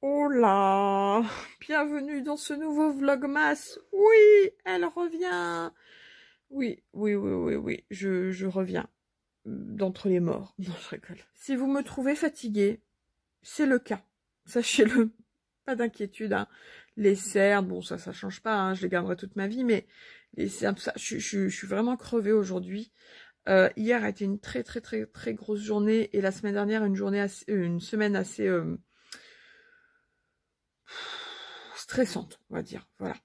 Oh là! Bienvenue dans ce nouveau vlogmas. Oui, elle revient. Oui, oui, oui, oui, oui, je reviens d'entre les morts. Non, je rigole. Si vous me trouvez fatiguée, c'est le cas. Sachez-le. Pas d'inquiétude, hein. Les cernes, bon, ça change pas, hein, je les garderai toute ma vie, mais les cernes, tout ça, je suis vraiment crevée aujourd'hui. Hier a été une très, très, très, très grosse journée, et la semaine dernière, une semaine assez stressante, on va dire. Voilà.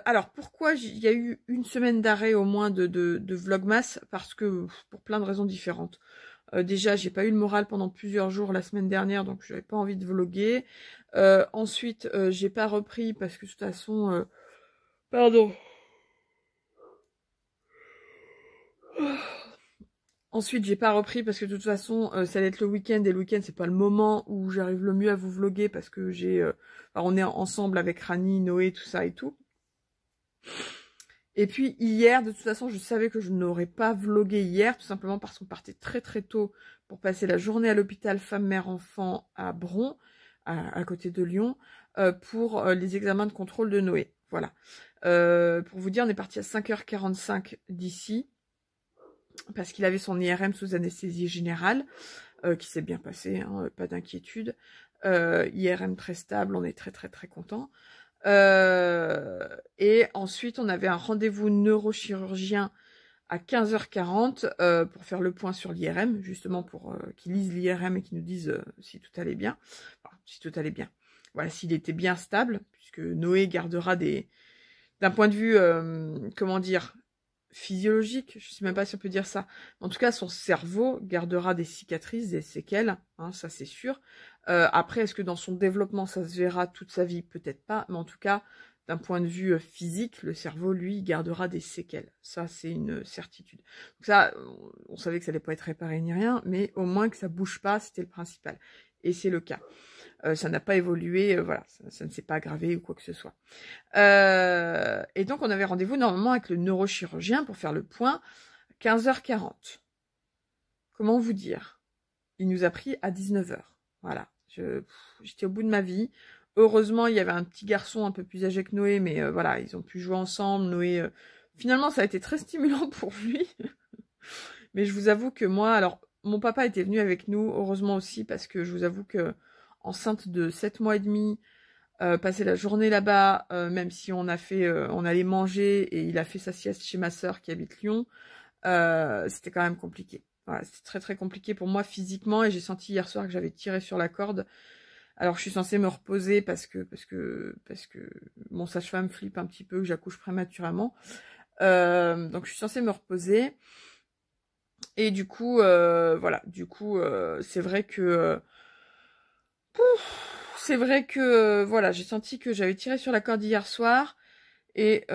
Alors, pourquoi il y a eu une semaine d'arrêt au moins de Vlogmas? Parce que, pour plein de raisons différentes. Déjà, j'ai pas eu le moral pendant plusieurs jours la semaine dernière, donc j'avais pas envie de vlogger. Ensuite, j'ai pas repris parce que de toute façon... Pardon. Ensuite, j'ai pas repris parce que de toute façon, ça allait être le week-end, et le week-end, c'est pas le moment où j'arrive le mieux à vous vlogger parce que on est ensemble avec Rani, Noé, tout ça et tout. Et puis hier, de toute façon, je savais que je n'aurais pas vlogué hier, tout simplement parce qu'on partait très très tôt pour passer la journée à l'hôpital femme, mère, enfant à Bron, à côté de Lyon, pour les examens de contrôle de Noé. Voilà. Pour vous dire, on est parti à 5h45 d'ici, parce qu'il avait son IRM sous anesthésie générale, qui s'est bien passé, hein, pas d'inquiétude. IRM très stable, on est très très très content. Et ensuite, on avait un rendez-vous neurochirurgien à 15h40 pour faire le point sur l'IRM, justement pour qu'ils lisent l'IRM et qu'ils nous disent si tout allait bien. Enfin, si tout allait bien. Voilà, s'il était bien stable, puisque Noé gardera d'un point de vue, comment dire, physiologique, je sais même pas si on peut dire ça. En tout cas, son cerveau gardera des cicatrices, des séquelles, hein, ça c'est sûr. Après, est-ce que dans son développement, ça se verra toute sa vie? Peut-être pas, mais en tout cas, d'un point de vue physique, le cerveau, lui, gardera des séquelles. Ça, c'est une certitude. Donc ça, on savait que ça allait pas être réparé ni rien, mais au moins que ça bouge pas, c'était le principal. Et c'est le cas. Ça n'a pas évolué, voilà, ça ne s'est pas aggravé ou quoi que ce soit. Et donc, on avait rendez-vous normalement avec le neurochirurgien pour faire le point 15h40. Comment vous dire? Il nous a pris à 19h. Voilà. J'étais au bout de ma vie. Heureusement, il y avait un petit garçon un peu plus âgé que Noé, mais voilà, ils ont pu jouer ensemble. Noé, finalement, ça a été très stimulant pour lui. Mais je vous avoue que moi, alors, mon papa était venu avec nous, heureusement aussi, parce que je vous avoue que enceinte de 7 mois et demi, passer la journée là-bas, même si on allait manger et il a fait sa sieste chez ma sœur qui habite Lyon, c'était quand même compliqué. Voilà, c'était très très compliqué pour moi physiquement, et j'ai senti hier soir que j'avais tiré sur la corde. Alors je suis censée me reposer parce que mon sage-femme flippe un petit peu que j'accouche prématurément. Donc je suis censée me reposer. Et du coup, voilà, c'est vrai que voilà, j'ai senti que j'avais tiré sur la corde hier soir. Et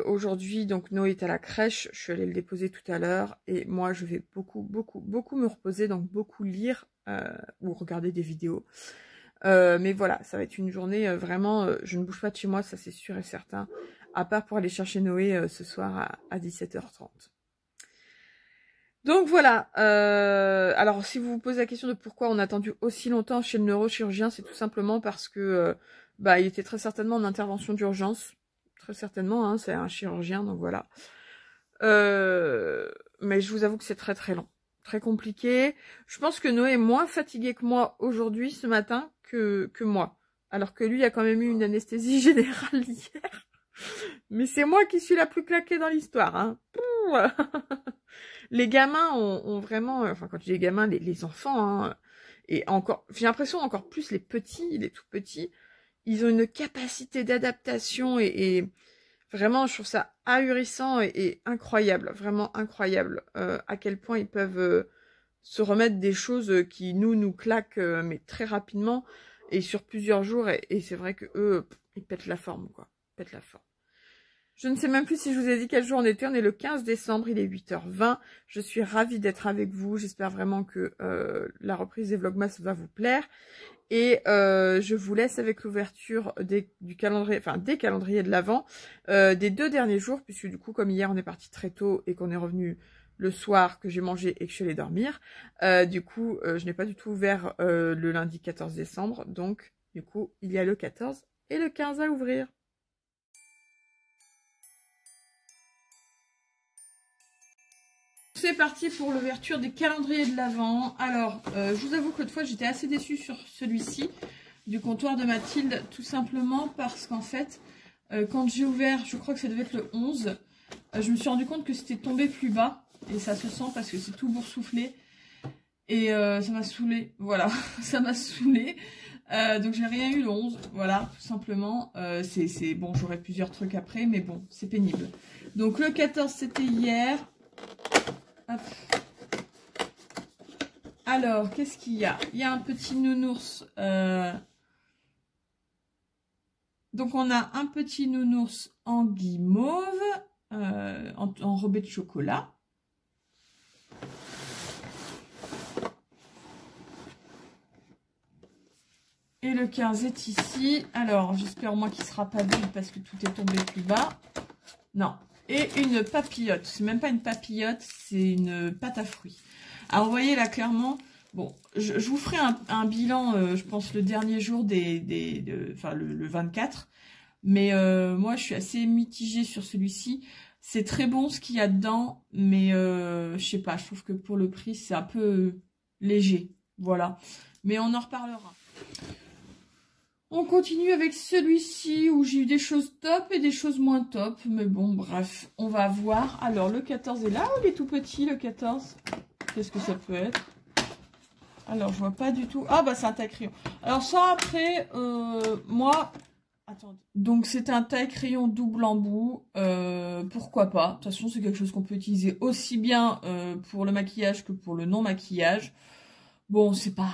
aujourd'hui, donc Noé est à la crèche, je suis allée le déposer tout à l'heure, et moi je vais beaucoup, beaucoup, beaucoup me reposer, donc beaucoup lire ou regarder des vidéos. Mais voilà, ça va être une journée vraiment, je ne bouge pas de chez moi, ça c'est sûr et certain, à part pour aller chercher Noé ce soir à 17h30. Donc voilà, alors si vous vous posez la question de pourquoi on a attendu aussi longtemps chez le neurochirurgien, c'est tout simplement parce que il était très certainement en intervention d'urgence. Très certainement, hein, c'est un chirurgien, donc voilà. Mais je vous avoue que c'est très très long, très compliqué. Je pense que Noé est moins fatigué que moi aujourd'hui, ce matin, que moi. Alors que lui a quand même eu une anesthésie générale hier. Mais c'est moi qui suis la plus claquée dans l'histoire, hein. Les gamins ont vraiment, enfin quand je dis les gamins, les enfants, hein, et encore, j'ai l'impression encore plus les petits, les tout petits, ils ont une capacité d'adaptation et vraiment, je trouve ça ahurissant et incroyable, vraiment incroyable, à quel point ils peuvent se remettre des choses qui nous claquent, mais très rapidement et sur plusieurs jours, et c'est vrai que eux, ils pètent la forme, quoi, ils pètent la forme. Je ne sais même plus si je vous ai dit quel jour on est le 15 décembre, il est 8h20, je suis ravie d'être avec vous, j'espère vraiment que la reprise des Vlogmas va vous plaire. Et je vous laisse avec l'ouverture du calendrier, enfin des calendriers de l'Avent, des 2 derniers jours, puisque du coup, comme hier, on est parti très tôt et qu'on est revenu le soir, que j'ai mangé et que je suis allée dormir. Je n'ai pas du tout ouvert le lundi 14 décembre, donc Du coup, il y a le 14 et le 15 à ouvrir. C'est parti pour l'ouverture des calendriers de l'Avent. Alors, je vous avoue que l'autre fois, j'étais assez déçue sur celui-ci, du comptoir de Mathilde, tout simplement parce qu'en fait, quand j'ai ouvert, je crois que ça devait être le 11, je me suis rendu compte que c'était tombé plus bas, et ça se sent parce que c'est tout boursouflé, et ça m'a saoulé, voilà, ça m'a saoulé. Donc j'ai rien eu le 11, voilà, tout simplement. C'est bon, j'aurai plusieurs trucs après, mais bon, c'est pénible. Donc le 14, c'était hier. Hop. Alors, qu'est-ce qu'il y a? Il y a un petit nounours. Donc, on a un petit nounours en guimauve, enrobé de chocolat. Et le 15 est ici. Alors, j'espère au moins qu'il ne sera pas vide parce que tout est tombé plus bas. Non. Et une papillote. C'est même pas une papillote, c'est une pâte à fruits. Alors, vous voyez là, clairement, bon, je vous ferai un bilan, je pense, le dernier jour enfin, le 24. Mais moi, je suis assez mitigée sur celui-ci. C'est très bon ce qu'il y a dedans, mais je sais pas, je trouve que pour le prix, c'est un peu léger. Voilà. Mais on en reparlera. On continue avec celui-ci où j'ai eu des choses top et des choses moins top. Mais bon, bref, on va voir. Alors, le 14 est là ou il est tout petit, le 14? Qu'est-ce que ça peut être? Alors, je vois pas du tout. Ah, bah, c'est un taille-crayon. Alors, ça, après, moi... Attendez. Donc, c'est un taille-crayon double embout. Pourquoi pas? De toute façon, c'est quelque chose qu'on peut utiliser aussi bien pour le maquillage que pour le non-maquillage. Bon, c'est pas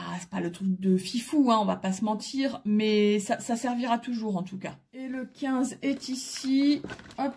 le truc de fifou, hein, on va pas se mentir, mais ça servira toujours en tout cas. Et le 15 est ici. Hop.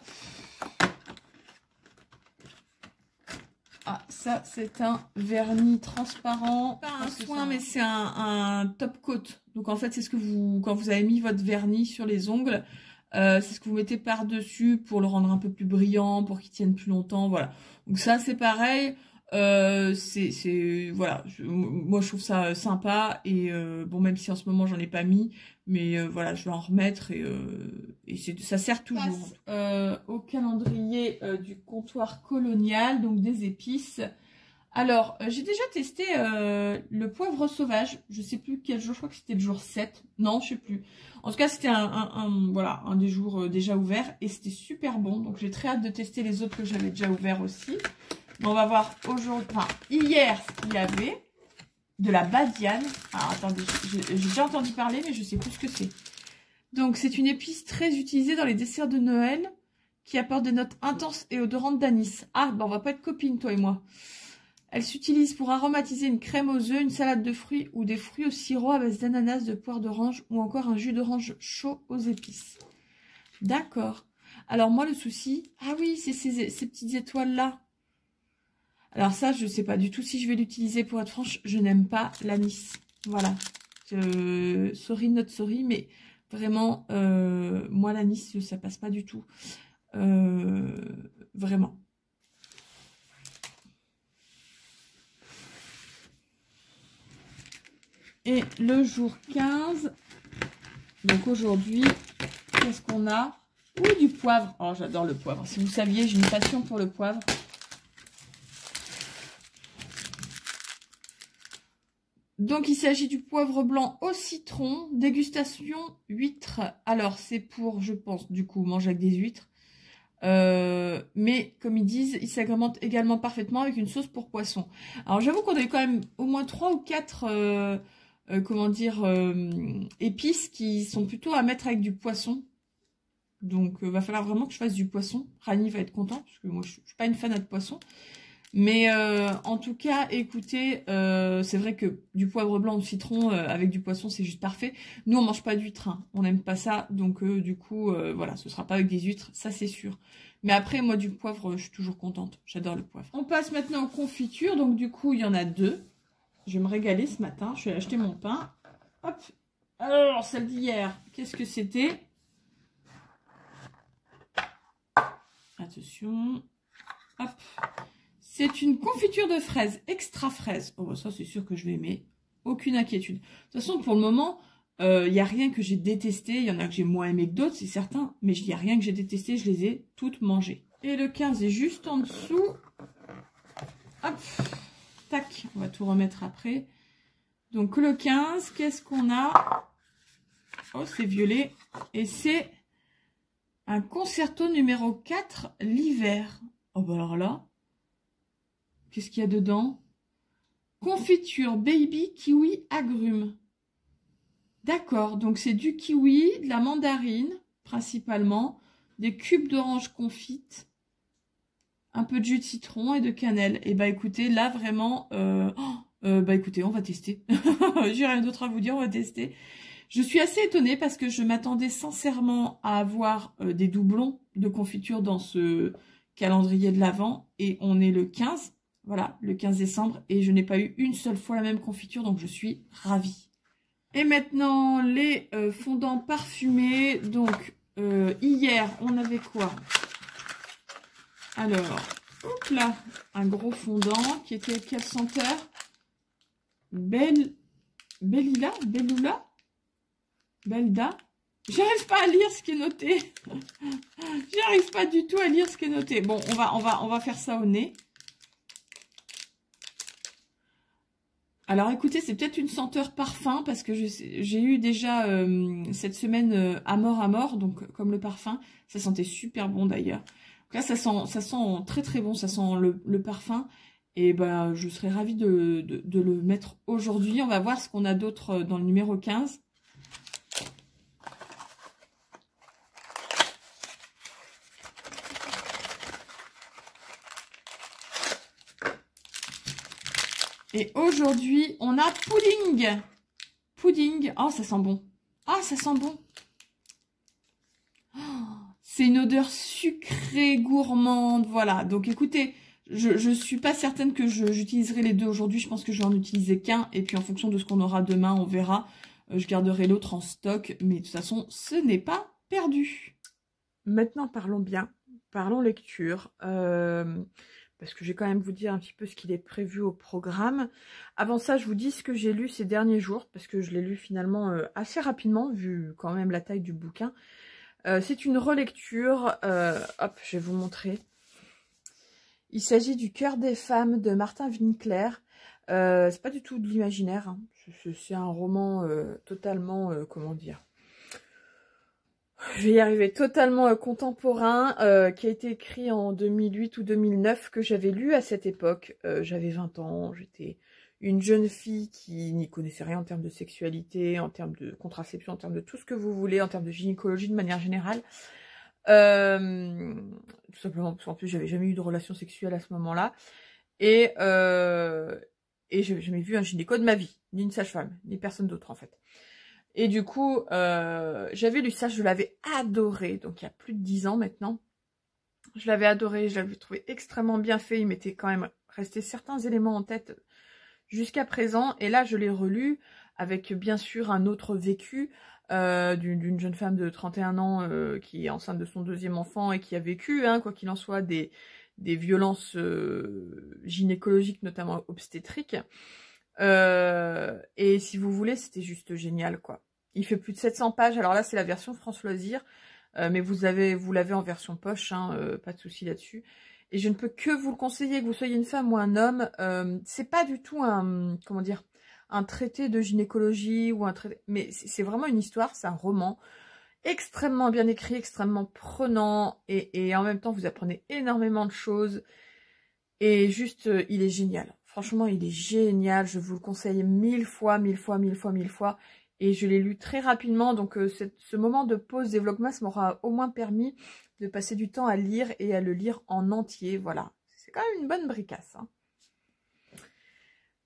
Ah, ça, c'est un vernis transparent. Pas un soin, mais c'est un top coat. Donc, en fait, c'est ce que quand vous avez mis votre vernis sur les ongles, c'est ce que vous mettez par-dessus pour le rendre un peu plus brillant, pour qu'il tienne plus longtemps, voilà. Donc, ça, c'est pareil. Voilà, moi je trouve ça sympa et bon, même si en ce moment j'en ai pas mis, mais voilà, je vais en remettre et ça sert toujours. Au calendrier du comptoir colonial, donc des épices. Alors, j'ai déjà testé le poivre sauvage, je sais plus quel jour, je crois que c'était le jour 7, non, je sais plus. En tout cas, c'était voilà, un des jours déjà ouverts et c'était super bon, donc j'ai très hâte de tester les autres que j'avais déjà ouverts aussi. On va voir aujourd'hui, enfin hier, il y avait de la badiane. Alors attendez, j'ai déjà entendu parler, mais je sais plus ce que c'est. Donc c'est une épice très utilisée dans les desserts de Noël qui apporte des notes intenses et odorantes d'anis. Ah, bah on va pas être copines, toi et moi. Elle s'utilise pour aromatiser une crème aux œufs, une salade de fruits ou des fruits au sirop à base d'ananas, de poire d'orange ou encore un jus d'orange chaud aux épices. D'accord. Alors moi le souci, ah oui, c'est ces petites étoiles-là. Alors ça, je ne sais pas du tout si je vais l'utiliser, pour être franche, je n'aime pas l'anis. Voilà. Sorry, not sorry, mais vraiment, moi l'anis, ça passe pas du tout. Vraiment. Et le jour 15, donc aujourd'hui, qu'est-ce qu'on a? Oui, du poivre. Oh, j'adore le poivre. Si vous saviez, j'ai une passion pour le poivre. Donc, il s'agit du poivre blanc au citron, dégustation huîtres. Alors, c'est pour, je pense, du coup, manger avec des huîtres. Mais, comme ils disent, il s'agrémente également parfaitement avec une sauce pour poisson. Alors, j'avoue qu'on a eu quand même au moins 3 ou 4, comment dire, épices qui sont plutôt à mettre avec du poisson. Donc, va falloir vraiment que je fasse du poisson. Rani va être content, parce que moi, je suis pas une fan de poisson. Mais en tout cas, écoutez, c'est vrai que du poivre blanc au citron avec du poisson, c'est juste parfait. Nous, on mange pas d'huîtres, hein. On n'aime pas ça. Donc, du coup, voilà, ce sera pas avec des huîtres, ça c'est sûr. Mais après, moi, du poivre, je suis toujours contente. J'adore le poivre. On passe maintenant aux confitures. Donc, du coup, il y en a 2. Je vais me régaler ce matin. Je vais acheter mon pain. Hop. Alors, celle d'hier, qu'est-ce que c'était? Attention. Hop. C'est une confiture de fraises, extra fraise. Oh, bah ça, c'est sûr que je vais aimer. Aucune inquiétude. De toute façon, pour le moment, Il n'y a rien que j'ai détesté. Il y en a que j'ai moins aimé que d'autres, c'est certain. Mais il n'y a rien que j'ai détesté. Je les ai toutes mangées. Et le 15 est juste en dessous. Hop. Tac. On va tout remettre après. Donc le 15, qu'est-ce qu'on a? Oh, c'est violet. Et c'est un concerto numéro 4, l'hiver. Oh, bah alors là. Qu'est-ce qu'il y a dedans? Confiture, baby, kiwi, agrumes. D'accord, donc c'est du kiwi, de la mandarine, principalement, des cubes d'orange confites, un peu de jus de citron et de cannelle. Et bah écoutez, là vraiment, bah écoutez, on va tester. J'ai rien d'autre à vous dire, on va tester. Je suis assez étonnée parce que je m'attendais sincèrement à avoir des doublons de confiture dans ce calendrier de l'Avent. Et on est le 15, voilà, le 15 décembre. Et je n'ai pas eu une seule fois la même confiture, donc je suis ravie. Et maintenant, les fondants parfumés. Donc, hier, on avait quoi? Alors, hop là, un gros fondant qui était quelle senteur? Bellila, Bellula, Belda. J'arrive pas à lire ce qui est noté. J'arrive pas du tout à lire ce qui est noté. Bon, on va faire ça au nez. Alors écoutez, c'est peut-être une senteur parfum parce que j'ai eu déjà cette semaine à mort, donc comme le parfum, ça sentait super bon d'ailleurs. Là, ça sent très très bon, ça sent le parfum. Et ben, je serais ravie de le mettre aujourd'hui. On va voir ce qu'on a d'autre dans le numéro 15. Et aujourd'hui, on a pudding. Pudding. Oh, ça sent bon. Ah, ça sent bon. Oh, c'est une odeur sucrée, gourmande. Voilà. Donc, écoutez, je suis pas certaine que j'utiliserai les deux aujourd'hui. Je pense que je vais en utiliser qu'un. Et puis, en fonction de ce qu'on aura demain, on verra. Je garderai l'autre en stock. Mais de toute façon, ce n'est pas perdu. Maintenant, parlons bien. Parlons lecture. Parce que je vais quand même vous dire un petit peu ce qu'il est prévu au programme. Avant ça, je vous dis ce que j'ai lu ces derniers jours, parce que je l'ai lu finalement assez rapidement, vu quand même la taille du bouquin. C'est une relecture. Hop, je vais vous montrer. Il s'agit du Cœur des femmes de Martin Winkler. C'est pas du tout de l'imaginaire. Hein. C'est un roman totalement, comment dire... Je vais y arriver, totalement contemporain, qui a été écrit en 2008 ou 2009, que j'avais lu à cette époque. J'avais 20 ans, j'étais une jeune fille qui n'y connaissait rien en termes de sexualité, en termes de contraception, en termes de tout ce que vous voulez, en termes de gynécologie de manière générale. Tout simplement parce qu'en plus, j'avais jamais eu de relation sexuelle à ce moment-là. Et j'ai jamais vu un gynéco de ma vie, ni une sage-femme, ni personne d'autre en fait. Et du coup, j'avais lu ça, je l'avais adoré, donc il y a plus de 10 ans maintenant. Je l'avais adoré, je l'avais trouvé extrêmement bien fait, il m'était quand même resté certains éléments en tête jusqu'à présent. Et là, je l'ai relu avec bien sûr un autre vécu d'une jeune femme de 31 ans qui est enceinte de son deuxième enfant et qui a vécu, hein, quoi qu'il en soit, des violences gynécologiques, notamment obstétriques. Et si vous voulez, c'était juste génial, quoi. Il fait plus de 700 pages. Alors là, c'est la version France Loisirs. Mais vous l'avez en version poche, hein, pas de souci là-dessus. Et je ne peux que vous le conseiller, que vous soyez une femme ou un homme. C'est pas du tout comment dire, un traité de gynécologie ou un traité... Mais c'est vraiment une histoire, c'est un roman extrêmement bien écrit, extrêmement prenant. Et en même temps, vous apprenez énormément de choses. Et juste, il est génial. Franchement, il est génial. Je vous le conseille 1000 fois, 1000 fois, 1000 fois, 1000 fois. Et je l'ai lu très rapidement. Donc, ce moment de pause développement, ça m'aura au moins permis de passer du temps à lire et à le lire en entier. Voilà. C'est quand même une bonne bricasse. Hein.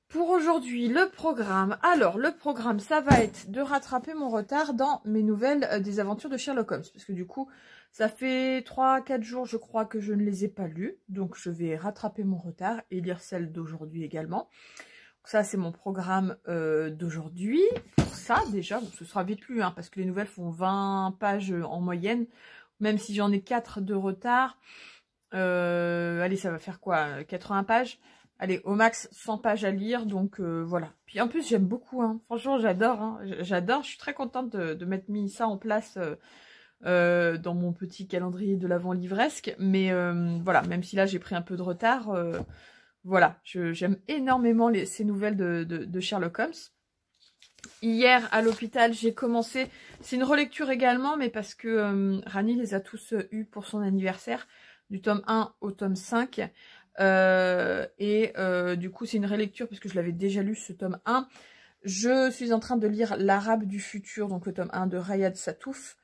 Pour aujourd'hui, le programme. Alors, le programme, ça va être de rattraper mon retard dans mes nouvelles des aventures de Sherlock Holmes. Parce que du coup, ça fait 3-4 jours, je crois, que je ne les ai pas lues. Donc, je vais rattraper mon retard et lire celles d'aujourd'hui également. Donc, ça, c'est mon programme d'aujourd'hui. Pour ça, déjà, bon, ce sera vite lu, hein, parce que les nouvelles font 20 pages en moyenne. Même si j'en ai 4 de retard. Allez, ça va faire quoi, 80 pages. allez, au max 100 pages à lire, donc voilà. Puis en plus, j'aime beaucoup, hein. Franchement, j'adore, hein. J'adore, je suis très contente de m'être mis ça en place dans mon petit calendrier de l'Avent livresque. Mais voilà, même si là, j'ai pris un peu de retard, voilà, j'aime énormément ces nouvelles de Sherlock Holmes. Hier, à l'hôpital, j'ai commencé... C'est une relecture également, mais parce que Rani les a tous eus pour son anniversaire, du tome 1 au tome 5. Du coup, c'est une relecture, parce que je l'avais déjà lu, ce tome 1. Je suis en train de lire L'Arabe du futur, donc le tome 1 de Rayad Satouf.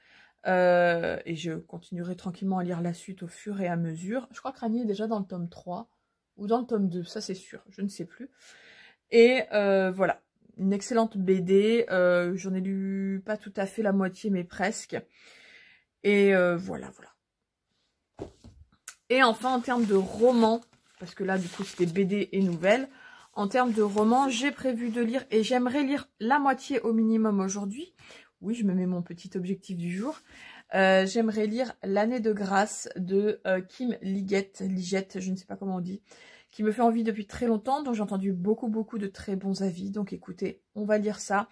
Et je continuerai tranquillement à lire la suite au fur et à mesure. Je crois que Rani est déjà dans le tome 3, ou dans le tome 2, ça c'est sûr, je ne sais plus. Et voilà. Une excellente BD, j'en ai lu pas tout à fait la moitié, mais presque. Et voilà. Et enfin, en termes de romans, parce que là, du coup, c'était BD et nouvelles. En termes de romans, j'ai prévu de lire, et j'aimerais lire la moitié au minimum aujourd'hui. Oui, je me mets mon petit objectif du jour. J'aimerais lire L'année de grâce de Kim Liggett, je ne sais pas comment on dit, qui me fait envie depuis très longtemps, dont j'ai entendu beaucoup de très bons avis. Donc écoutez, on va lire ça.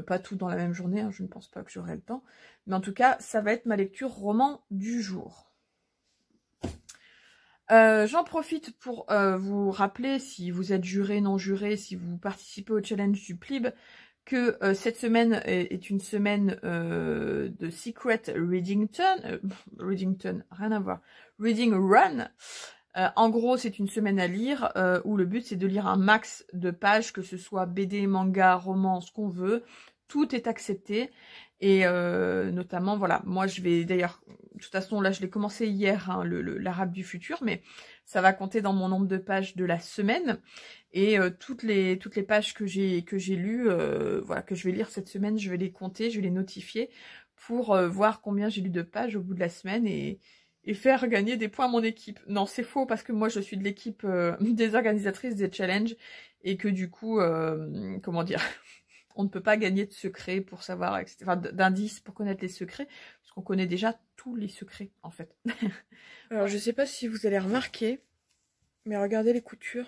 Pas tout dans la même journée, hein, je ne pense pas que j'aurai le temps. Mais en tout cas, ça va être ma lecture roman du jour. J'en profite pour vous rappeler, si vous êtes juré, non juré, si vous participez au challenge du PLIB, que cette semaine est une semaine de Secret Readington, rien à voir, Reading Run. En gros, c'est une semaine à lire où le but c'est de lire un max de pages, que ce soit BD, manga, roman, ce qu'on veut. Tout est accepté. Et notamment, voilà, moi je vais d'ailleurs, de toute façon là je l'ai commencé hier, hein, l'Arabe du futur, mais ça va compter dans mon nombre de pages de la semaine. Et toutes les pages que j'ai lues, voilà, que je vais lire cette semaine, je vais les compter, je vais les notifier pour voir combien j'ai lu de pages au bout de la semaine et faire gagner des points à mon équipe. Non, c'est faux, parce que moi je suis de l'équipe des organisatrices des challenges et que du coup, comment dire, on ne peut pas gagner de secrets pour savoir, etc., enfin, d'indices pour connaître les secrets, parce qu'on connaît déjà tous les secrets en fait. Alors je sais pas si vous allez remarquer, mais regardez les coutures.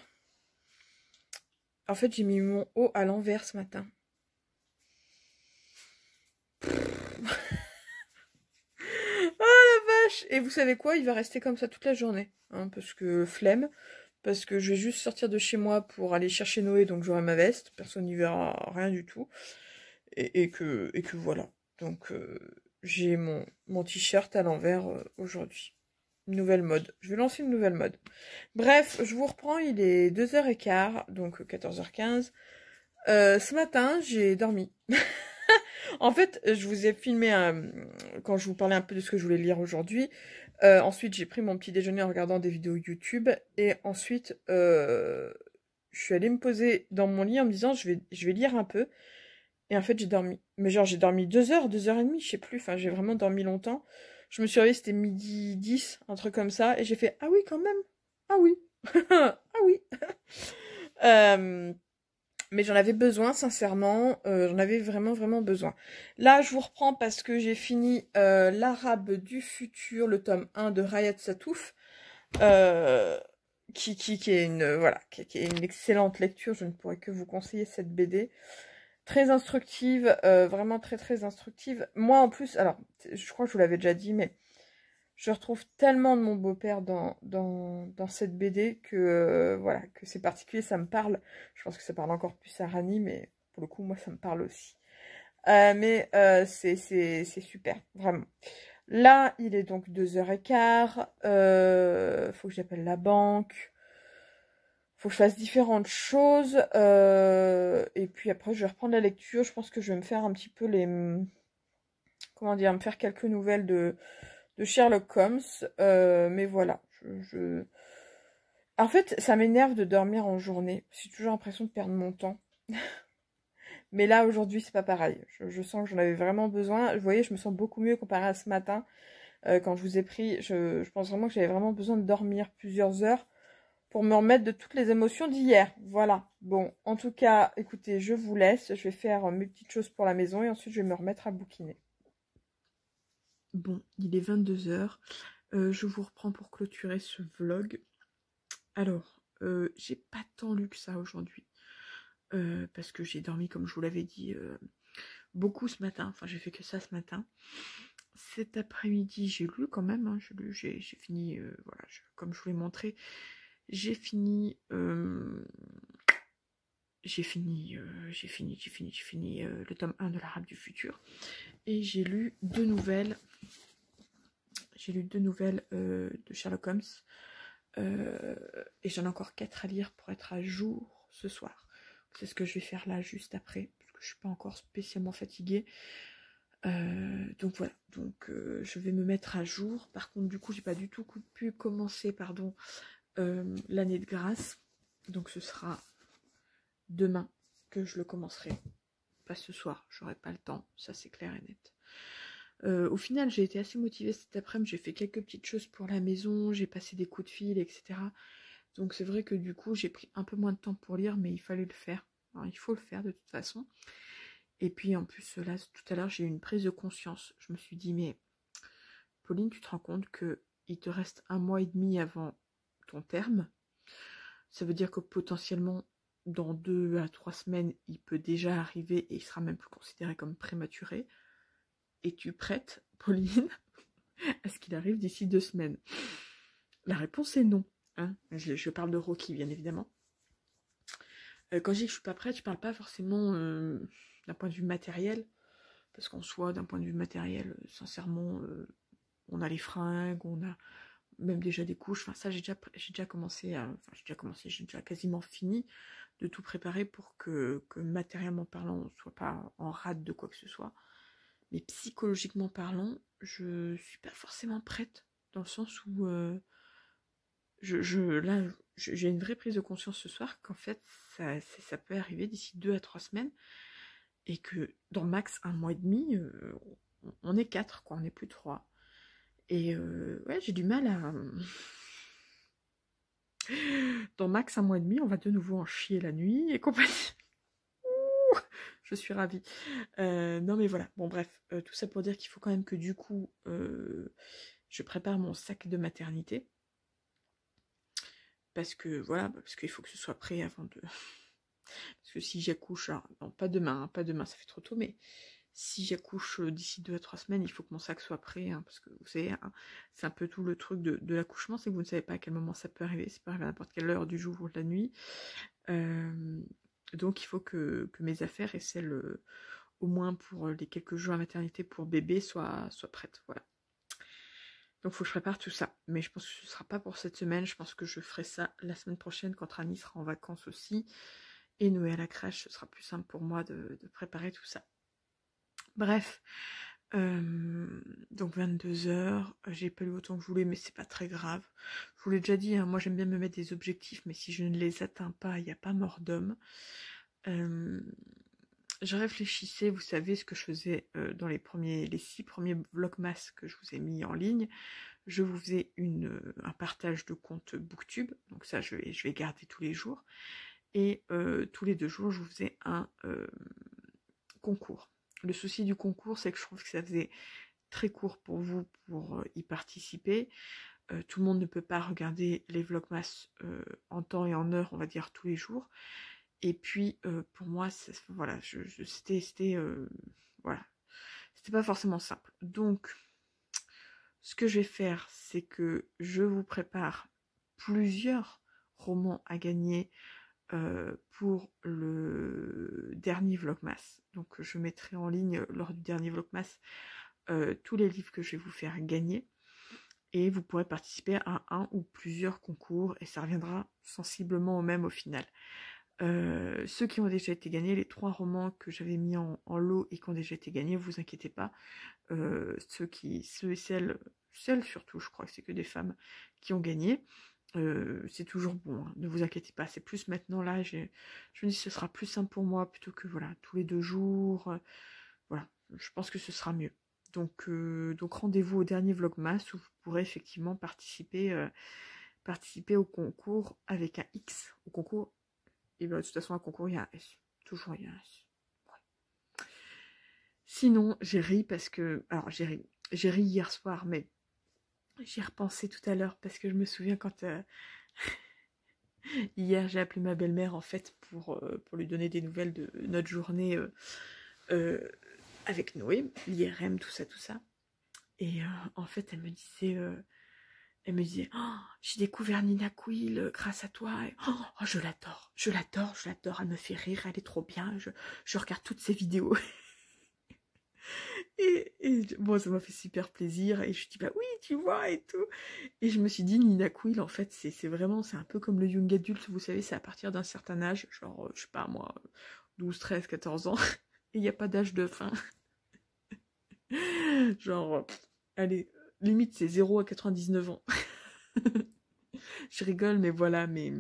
En fait, j'ai mis mon haut à l'envers ce matin. Et vous savez quoi, il va rester comme ça toute la journée, hein, parce que flemme, parce que je vais juste sortir de chez moi pour aller chercher Noé, donc j'aurai ma veste, personne n'y verra rien du tout, et que voilà. Donc j'ai mon t-shirt à l'envers aujourd'hui. Nouvelle mode. Je vais lancer une nouvelle mode. Bref, je vous reprends, il est 2h15, donc 14h15. Ce matin, j'ai dormi. En fait, je vous ai filmé quand je vous parlais un peu de ce que je voulais lire aujourd'hui. Ensuite, j'ai pris mon petit déjeuner en regardant des vidéos YouTube. Et ensuite, je suis allée me poser dans mon lit en me disant je vais lire un peu. Et en fait, j'ai dormi. Mais genre, j'ai dormi 2h, 2h30, je sais plus. Enfin, j'ai vraiment dormi longtemps. Je me suis réveillée, c'était 12h10, un truc comme ça. Et j'ai fait, ah oui, quand même. Ah oui. Ah oui. Mais j'en avais besoin, sincèrement. J'en avais vraiment besoin. Là, je vous reprends parce que j'ai fini L'Arabe du futur, le tome 1 de Rayad Satouf. Qui est qui est une excellente lecture. Je ne pourrais que vous conseiller cette BD. Très instructive, vraiment très instructive. Moi, en plus, alors, je crois que je vous l'avais déjà dit, mais je retrouve tellement de mon beau-père dans cette BD que voilà, que c'est particulier, ça me parle. Je pense que ça parle encore plus à Rani, mais pour le coup, moi, ça me parle aussi. C'est super, vraiment. Là, il est donc 2h15. Faut que j'appelle la banque. Faut que je fasse différentes choses. Et puis après, je vais reprendre la lecture. Je pense que je vais me faire un petit peu les... Comment dire, me faire quelques nouvelles de Sherlock Holmes, mais voilà, en fait, ça m'énerve de dormir en journée, j'ai toujours l'impression de perdre mon temps, mais là, aujourd'hui, c'est pas pareil, je sens que j'en avais vraiment besoin, vous voyez, je me sens beaucoup mieux comparé à ce matin, quand je vous ai pris, je pense vraiment que j'avais vraiment besoin de dormir plusieurs heures, pour me remettre de toutes les émotions d'hier, voilà, bon, en tout cas, écoutez, je vous laisse, je vais faire mes petites choses pour la maison, et ensuite, je vais me remettre à bouquiner. Bon, il est 22h. Je vous reprends pour clôturer ce vlog. Alors, j'ai pas tant lu que ça aujourd'hui. Parce que j'ai dormi, comme je vous l'avais dit, beaucoup ce matin. Enfin, j'ai fait que ça ce matin. Cet après-midi, j'ai lu quand même. Hein, j'ai fini, voilà, comme je vous l'ai montré, j'ai fini le tome 1 de l'Arabe du futur. Et j'ai lu 2 nouvelles. J'ai lu 2 nouvelles de Sherlock Holmes. Et j'en ai encore 4 à lire pour être à jour ce soir. C'est ce que je vais faire là juste après, parce que je suis pas encore spécialement fatiguée. Donc voilà, je vais me mettre à jour. Par contre, du coup, j'ai pas du tout pu commencer, l'année de grâce. Donc ce sera demain que je le commencerai. Pas ce soir, j'aurai pas le temps, ça c'est clair et net. Au final, j'ai été assez motivée cet après-midi, j'ai fait quelques petites choses pour la maison, j'ai passé des coups de fil, etc. Donc c'est vrai que du coup, j'ai pris un peu moins de temps pour lire, mais il fallait le faire. Alors, il faut le faire de toute façon. Et puis en plus, là, tout à l'heure, j'ai eu une prise de conscience. Je me suis dit, mais Pauline, tu te rends compte qu'il te reste 1 mois et demi avant ton terme. Ça veut dire que potentiellement, dans 2 à 3 semaines, il peut déjà arriver et il sera même plus considéré comme prématuré. Es-tu prête, Pauline, à ce qu'il arrive d'ici 2 semaines? La réponse est non. Hein, je parle de Rocky, bien évidemment. Quand je dis que je suis pas prête, je parle pas forcément d'un point de vue matériel, parce qu'en soi, d'un point de vue matériel, sincèrement, on a les fringues, on a même déjà des couches. Enfin, ça, j'ai déjà commencé, j'ai déjà quasiment fini de tout préparer pour que matériellement parlant, on soit pas en rade de quoi que ce soit. Mais psychologiquement parlant, je suis pas forcément prête, dans le sens où là, j'ai une vraie prise de conscience ce soir qu'en fait, ça peut arriver d'ici 2 à 3 semaines et que dans max 1 mois et demi, on est 4, quoi, on n'est plus 3. Et ouais, j'ai du mal à... Dans max 1 mois et demi, on va de nouveau en chier la nuit et compagnie. Je suis ravie. Non mais voilà, bon bref, tout ça pour dire qu'il faut quand même que du coup, je prépare mon sac de maternité. Parce que voilà, parce qu'il faut que ce soit prêt avant de... Parce que si j'accouche, alors, non, pas demain, ça fait trop tôt, mais si j'accouche d'ici 2 à 3 semaines, il faut que mon sac soit prêt, hein, parce que vous savez, hein, c'est un peu tout le truc de l'accouchement, c'est que vous ne savez pas à quel moment ça peut arriver, ça peut arriver à n'importe quelle heure du jour ou de la nuit. Donc il faut que mes affaires et celles, au moins pour les quelques jours à maternité pour bébé, soient prêtes, voilà. Donc il faut que je prépare tout ça. Mais je pense que ce ne sera pas pour cette semaine. Je pense que je ferai ça la semaine prochaine quand Rani sera en vacances aussi. Et Noé à la crèche, ce sera plus simple pour moi de préparer tout ça. Bref. Donc 22h. J'ai pas lu autant que je voulais, mais c'est pas très grave. Je vous l'ai déjà dit, hein, moi j'aime bien me mettre des objectifs, mais si je ne les atteins pas, il n'y a pas mort d'homme. Je réfléchissais, vous savez, ce que je faisais dans les 6 premiers vlogmas que je vous ai mis en ligne. Je vous faisais un partage de compte Booktube, donc ça je vais garder tous les jours. Et tous les 2 jours, je vous faisais un concours. Le souci du concours, c'est que je trouve que ça faisait très court pour vous pour y participer. Tout le monde ne peut pas regarder les vlogmas en temps et en heure, on va dire, tous les jours. Et puis, pour moi, voilà, c'était voilà, c'était pas forcément simple. Donc, ce que je vais faire, c'est que je vous prépare plusieurs romans à gagner pour le dernier vlogmas. Donc, je mettrai en ligne lors du dernier vlogmas tous les livres que je vais vous faire gagner. Et vous pourrez participer à un ou plusieurs concours et ça reviendra sensiblement au même au final. Ceux qui ont déjà été gagnés, les 3 romans que j'avais mis en lot et qui ont déjà été gagnés, vous inquiétez pas. Ceux et celles surtout, je crois que c'est que des femmes qui ont gagné. C'est toujours bon, hein, ne vous inquiétez pas. C'est plus maintenant là, je me dis que ce sera plus simple pour moi plutôt que voilà tous les 2 jours. Voilà, je pense que ce sera mieux. Donc rendez-vous au dernier vlogmas où vous pourrez effectivement participer au concours avec un X. Au concours, et bien de toute façon un concours il y a un S. Toujours il y a un S. Ouais. Sinon j'ai ri parce que, alors j'ai ri hier soir, mais j'y ai repensé tout à l'heure parce que je me souviens quand Hier, j'ai appelé ma belle-mère en fait pour lui donner des nouvelles de notre journée avec Noé, l'IRM, tout ça, tout ça. Et en fait, elle me disait, oh, j'ai découvert Nina Quill grâce à toi. Et, oh, je l'adore, je l'adore, je l'adore. Elle me fait rire, elle est trop bien. Je regarde toutes ses vidéos. et bon, ça m'a fait super plaisir. Et je dis, bah oui, tu vois, et tout. Et je me suis dit, Nina Quill, en fait, c'est vraiment, c'est un peu comme le young adult. Vous savez, c'est à partir d'un certain âge, genre, je sais pas moi, 12, 13, 14 ans. Et il n'y a pas d'âge de fin. Genre, allez, limite, c'est 0 à 99 ans. Je rigole, mais voilà, mais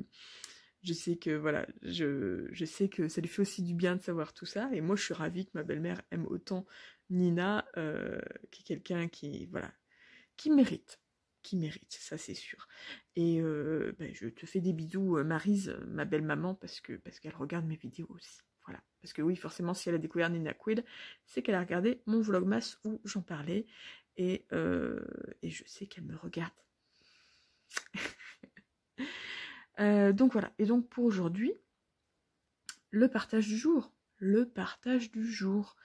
je sais que voilà, je sais que ça lui fait aussi du bien de savoir tout ça. Et moi, je suis ravie que ma belle-mère aime autant Nina, qui est quelqu'un qui, voilà, qui mérite, ça c'est sûr. Et ben, je te fais des bisous, Maryse, ma belle maman, parce qu'elle regarde mes vidéos aussi. Voilà. Parce que oui, forcément, si elle a découvert Nina Quill, c'est qu'elle a regardé mon vlogmas où j'en parlais. Et je sais qu'elle me regarde. Donc voilà, et donc pour aujourd'hui, le partage du jour. Le partage du jour.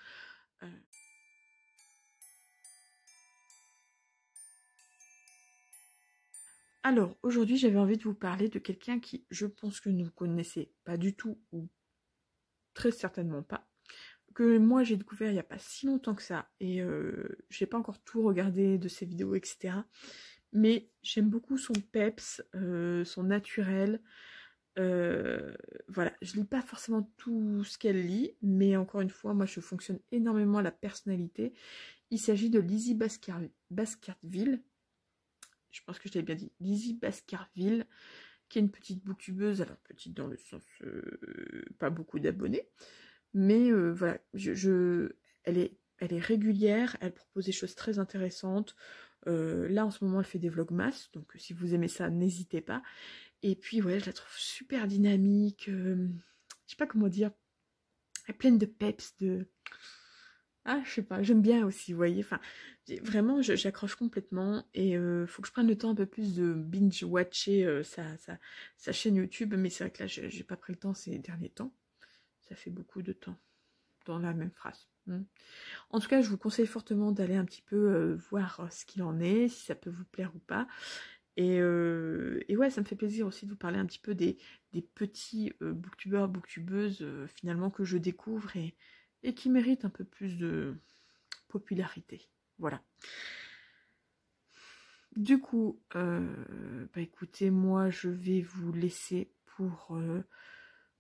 Alors, aujourd'hui, j'avais envie de vous parler de quelqu'un qui, je pense que vous ne connaissez pas du tout, ou très certainement pas, que moi j'ai découvert il n'y a pas si longtemps que ça, et je n'ai pas encore tout regardé de ses vidéos, etc. Mais j'aime beaucoup son peps, son naturel. Voilà, je lis pas forcément tout ce qu'elle lit, mais encore une fois, moi je fonctionne énormément à la personnalité. Il s'agit de Lizzie Baskerville. Je pense que je l'avais bien dit. Lizzie Baskerville, qui est une petite booktubeuse, alors petite dans le sens pas beaucoup d'abonnés, mais voilà, elle est régulière, elle propose des choses très intéressantes. Là en ce moment elle fait des vlogmas, donc si vous aimez ça, n'hésitez pas. Et puis ouais, je la trouve super dynamique, je sais pas comment dire, elle est pleine de peps, de... Ah, je sais pas, j'aime bien aussi, vous voyez, enfin, vraiment, j'accroche complètement, et faut que je prenne le temps un peu plus de binge-watcher sa chaîne YouTube, mais c'est vrai que là, j'ai pas pris le temps ces derniers temps, ça fait beaucoup de temps, dans la même phrase. En tout cas, je vous conseille fortement d'aller un petit peu voir ce qu'il en est, si ça peut vous plaire ou pas. Et ouais, ça me fait plaisir aussi de vous parler un petit peu des petits booktubeurs, booktubeuses finalement que je découvre et qui méritent un peu plus de popularité. Voilà. Du coup, bah écoutez, moi je vais vous laisser pour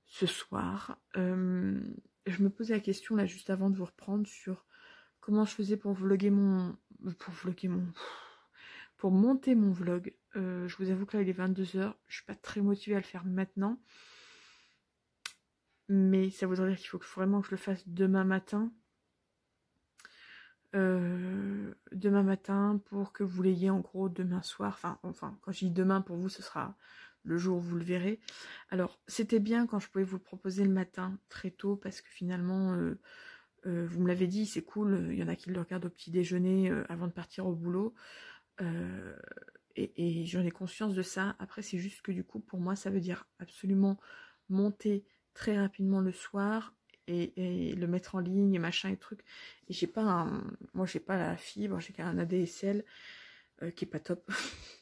ce soir. Je me posais la question là juste avant de vous reprendre sur comment je faisais pour vlogger pour monter mon vlog. Je vous avoue que là il est 22h, je suis pas très motivée à le faire maintenant. Mais ça voudrait dire qu'il faut vraiment que je le fasse demain matin. Demain matin pour que vous l'ayez en gros demain soir. Enfin, quand je dis demain, pour vous, ce sera le jour où vous le verrez. Alors, c'était bien quand je pouvais vous le proposer le matin, très tôt, parce que finalement, vous me l'avez dit, c'est cool, il y en a qui le regardent au petit déjeuner avant de partir au boulot. Et j'en ai conscience de ça. Après, c'est juste que du coup, pour moi, ça veut dire absolument monter très rapidement le soir et le mettre en ligne et machin et truc. Et j'ai pas moi, j'ai pas la fibre, j'ai qu'un ADSL qui est pas top,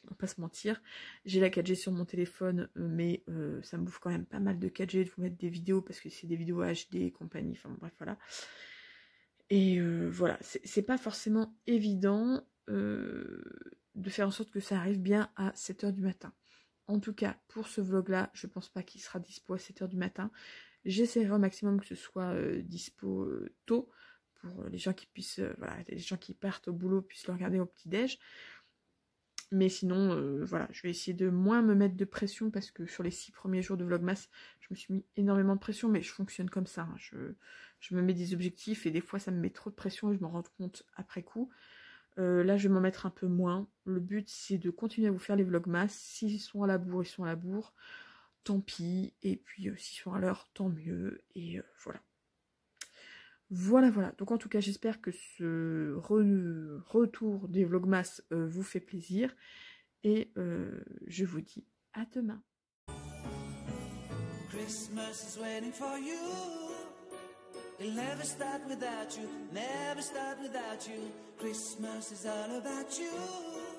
on va pas se mentir. J'ai la 4G sur mon téléphone, mais ça me bouffe quand même pas mal de 4G de vous mettre des vidéos parce que c'est des vidéos HD et compagnie. Enfin bref, voilà. Et voilà, c'est pas forcément évident de faire en sorte que ça arrive bien à 7h du matin. En tout cas, pour ce vlog-là, je pense pas qu'il sera dispo à 7h du matin. J'essaierai au maximum que ce soit dispo tôt, pour les gens qui puissent, voilà, les gens qui partent au boulot puissent le regarder au petit-déj. Mais sinon, voilà, je vais essayer de moins me mettre de pression, parce que sur les 6 premiers jours de Vlogmas, je me suis mis énormément de pression, mais je fonctionne comme ça. Hein. Je me mets des objectifs, et des fois ça me met trop de pression, et je m'en rends compte après coup. Là, je vais m'en mettre un peu moins. Le but, c'est de continuer à vous faire les vlogmas. S'ils sont à la bourre, ils sont à la bourre. Tant pis. Et puis, s'ils sont à l'heure, tant mieux. Et voilà. Voilà. Donc, en tout cas, j'espère que ce retour des vlogmas vous fait plaisir. Et je vous dis à demain. Christmas is waiting for you. It'll never start without you, never start without you. Christmas is all about you.